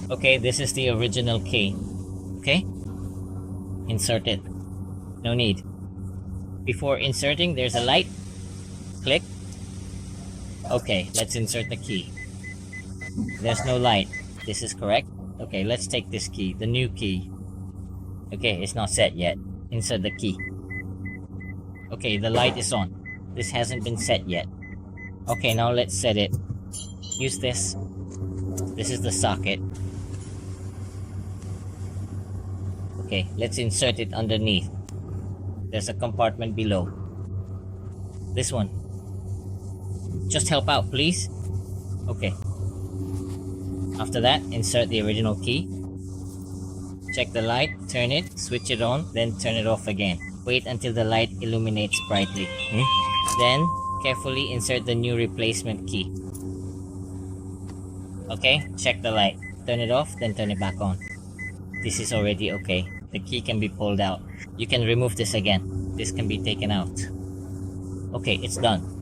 Okay, this is the original key. Okay? Insert it. No need. Before inserting, there's a light. Click. Okay, let's insert the key. There's no light. This is correct. Okay, let's take this key, the new key. Okay, it's not set yet. Insert the key. Okay, the light is on. This hasn't been set yet. Okay, now let's set it. Use this. This is the socket. Okay, let's insert it underneath. There's a compartment below. This one. Just help out, please. Okay. After that, insert the original key. Check the light, turn it, switch it on, then turn it off again. Wait until the light illuminates brightly. Then, carefully insert the new replacement key. Okay, check the light. Turn it off, then turn it back on. This is already okay. The key can be pulled out. You can remove this again. This can be taken out. Okay, it's done.